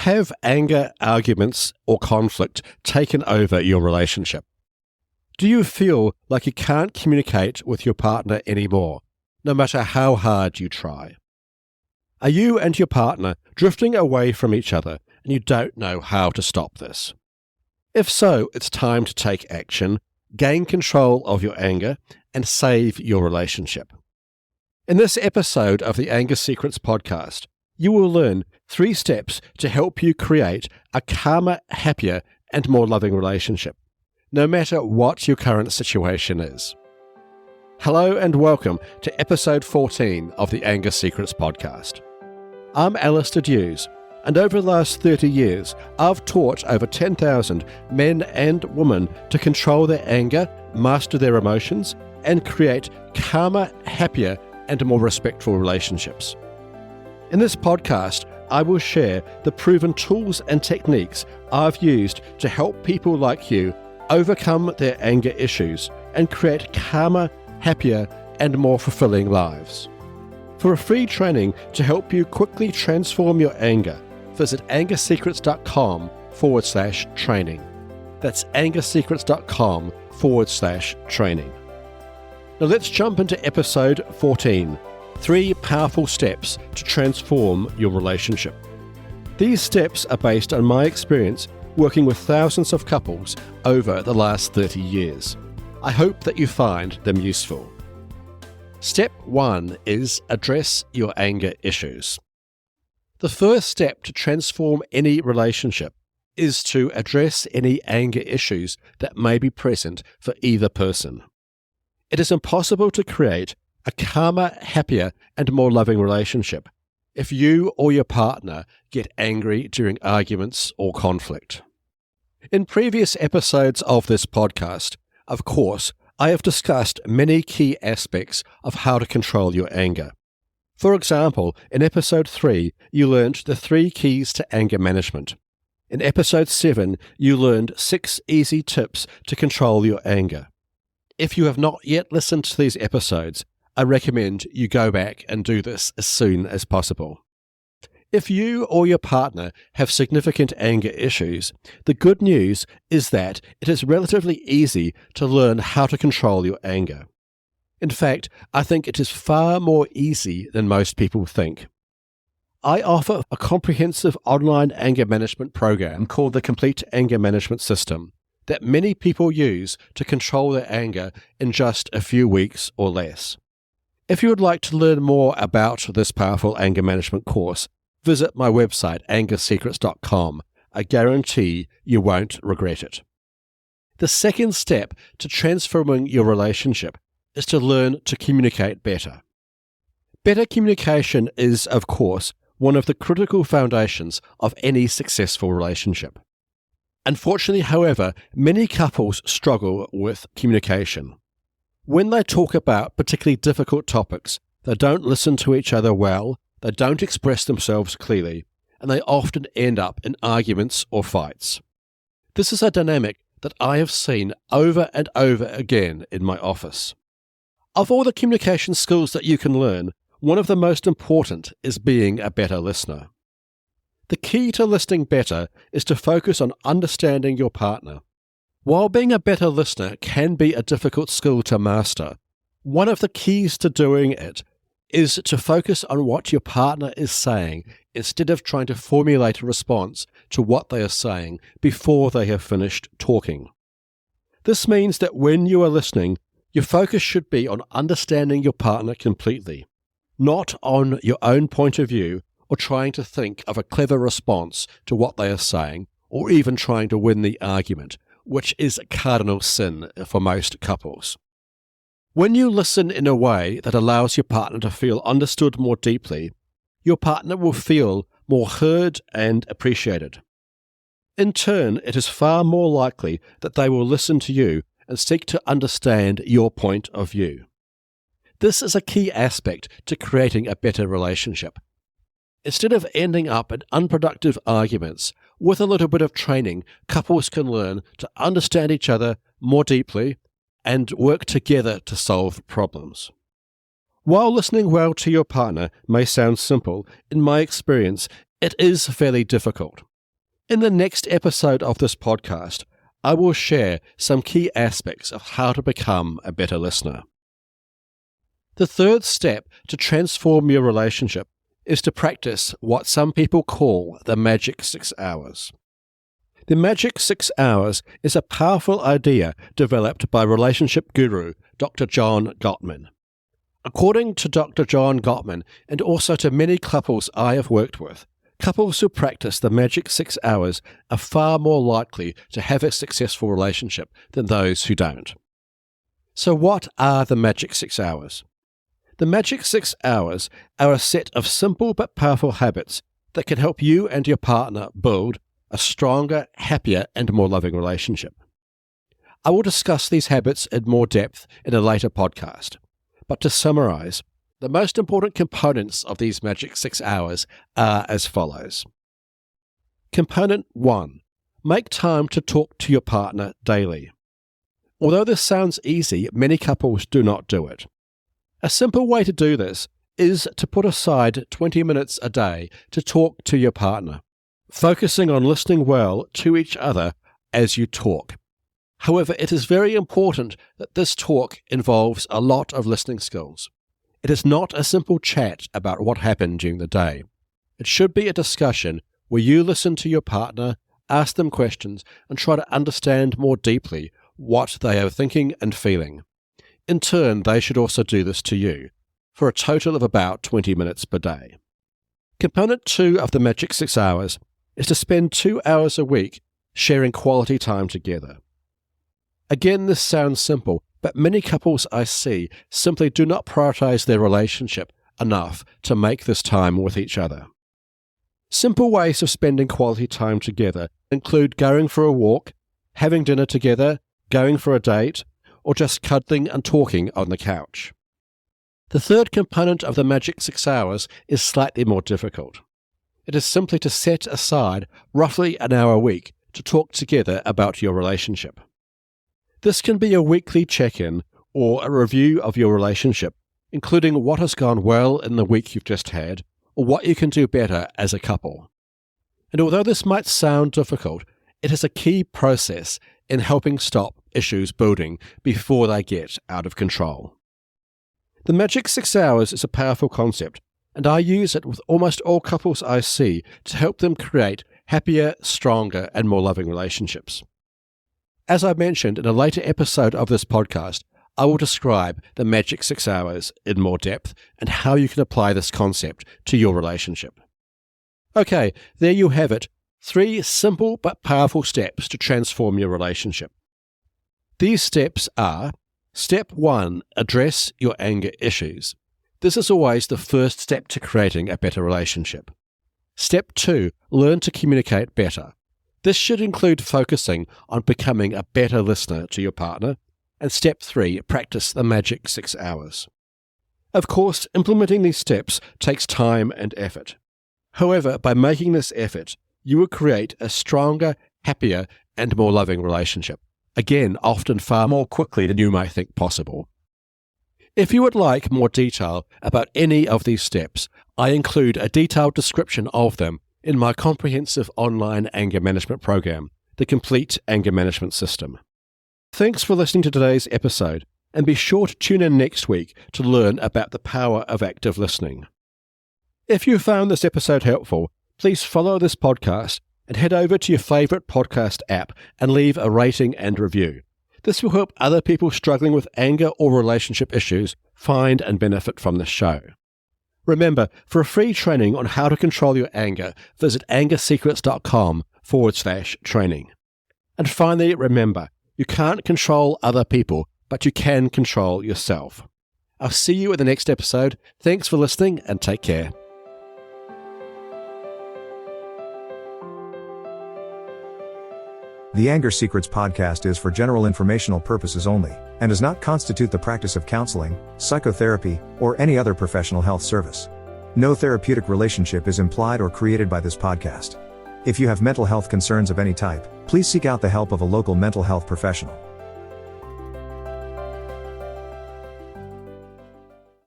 Have anger, arguments, or conflict taken over your relationship? Do you feel like you can't communicate with your partner anymore, no matter how hard you try? Are you and your partner drifting away from each other and you don't know how to stop this? If so, it's time to take action, gain control of your anger, and save your relationship. In this episode of the Anger Secrets podcast, you will learn 3 steps to help you create a calmer, happier, and more loving relationship, no matter what your current situation is. Hello and welcome to episode 14 of the Anger Secrets podcast. I'm Alistair Dews, and over the last 30 years, I've taught over 10,000 men and women to control their anger, master their emotions, and create calmer, happier, and more respectful relationships. In this podcast, I will share the proven tools and techniques I've used to help people like you overcome their anger issues and create calmer, happier, and more fulfilling lives. For a free training to help you quickly transform your anger, visit angersecrets.com/training. That's angersecrets.com/training. Now let's jump into episode 14. 3 powerful steps to transform your relationship. These steps are based on my experience working with thousands of couples over the last 30 years. I hope that you find them useful. Step 1 is address your anger issues. The first step to transform any relationship is to address any anger issues that may be present for either person. It is impossible to create a calmer, happier, and more loving relationship if you or your partner get angry during arguments or conflict. In previous episodes of this podcast, of course, I have discussed many key aspects of how to control your anger. For example, in episode 3, you learned the 3 keys to anger management. In episode 7, you learned 6 easy tips to control your anger. If you have not yet listened to these episodes, I recommend you go back and do this as soon as possible. If you or your partner have significant anger issues, the good news is that it is relatively easy to learn how to control your anger. In fact, I think it is far more easy than most people think. I offer a comprehensive online anger management program called the Complete Anger Management System that many people use to control their anger in just a few weeks or less. If you would like to learn more about this powerful anger management course, visit my website, angersecrets.com. I guarantee you won't regret it. The second step to transforming your relationship is to learn to communicate better. Better communication is, of course, one of the critical foundations of any successful relationship. Unfortunately, however, many couples struggle with communication. When they talk about particularly difficult topics, they don't listen to each other well, they don't express themselves clearly, and they often end up in arguments or fights. This is a dynamic that I have seen over and over again in my office. Of all the communication skills that you can learn, one of the most important is being a better listener. The key to listening better is to focus on understanding your partner. While being a better listener can be a difficult skill to master, one of the keys to doing it is to focus on what your partner is saying instead of trying to formulate a response to what they are saying before they have finished talking. This means that when you are listening, your focus should be on understanding your partner completely, not on your own point of view or trying to think of a clever response to what they are saying or even trying to win the argument, which is a cardinal sin for most couples. When you listen in a way that allows your partner to feel understood more deeply, your partner will feel more heard and appreciated. In turn, it is far more likely that they will listen to you and seek to understand your point of view. This is a key aspect to creating a better relationship. Instead of ending up in unproductive arguments, with a little bit of training, couples can learn to understand each other more deeply and work together to solve problems. While listening well to your partner may sound simple, in my experience, it is fairly difficult. In the next episode of this podcast, I will share some key aspects of how to become a better listener. The third step to transform your relationship is to practice what some people call the Magic 6 Hours. The Magic 6 Hours is a powerful idea developed by relationship guru Dr. John Gottman. According to Dr. John Gottman, and also to many couples I have worked with, couples who practice the Magic 6 Hours are far more likely to have a successful relationship than those who don't. So what are the Magic 6 Hours? The Magic 6 Hours are a set of simple but powerful habits that can help you and your partner build a stronger, happier, and more loving relationship. I will discuss these habits in more depth in a later podcast, but to summarize, the most important components of these Magic 6 Hours are as follows. Component 1. Make time to talk to your partner daily. Although this sounds easy, many couples do not do it. A simple way to do this is to put aside 20 minutes a day to talk to your partner, focusing on listening well to each other as you talk. However, it is very important that this talk involves a lot of listening skills. It is not a simple chat about what happened during the day. It should be a discussion where you listen to your partner, ask them questions, and try to understand more deeply what they are thinking and feeling. In turn, they should also do this to you, for a total of about 20 minutes per day. Component 2 of the Magic 6 Hours is to spend 2 hours a week sharing quality time together. Again, this sounds simple, but many couples I see simply do not prioritize their relationship enough to make this time with each other. Simple ways of spending quality time together include going for a walk, having dinner together, going for a date, or just cuddling and talking on the couch. The third component of the Magic 6 Hours is slightly more difficult. It is simply to set aside roughly an hour a week to talk together about your relationship. This can be a weekly check-in or a review of your relationship, including what has gone well in the week you've just had, or what you can do better as a couple. And although this might sound difficult, it is a key process in helping stop issues building before they get out of control. The Magic 6 Hours is a powerful concept, and I use it with almost all couples I see to help them create happier, stronger, and more loving relationships. As I mentioned in a later episode of this podcast, I will describe the Magic 6 Hours in more depth and how you can apply this concept to your relationship. Okay, there you have it. 3 simple but powerful steps to transform your relationship. These steps are: Step 1, address your anger issues. This is always the first step to creating a better relationship. Step 2, learn to communicate better. This should include focusing on becoming a better listener to your partner. And step 3, practice the Magic 6 Hours. Of course, implementing these steps takes time and effort. However, by making this effort, you will create a stronger, happier, and more loving relationship. Again, often far more quickly than you might think possible. If you would like more detail about any of these steps, I include a detailed description of them in my comprehensive online anger management program, the Complete Anger Management System. Thanks for listening to today's episode, and be sure to tune in next week to learn about the power of active listening. If you found this episode helpful, please follow this podcast and head over to your favorite podcast app and leave a rating and review. This will help other people struggling with anger or relationship issues find and benefit from this show. Remember, for a free training on how to control your anger, visit angersecrets.com/training. And finally, remember, you can't control other people, but you can control yourself. I'll see you in the next episode. Thanks for listening and take care. The Anger Secrets podcast is for general informational purposes only, and does not constitute the practice of counseling, psychotherapy, or any other professional health service. No therapeutic relationship is implied or created by this podcast. If you have mental health concerns of any type, please seek out the help of a local mental health professional.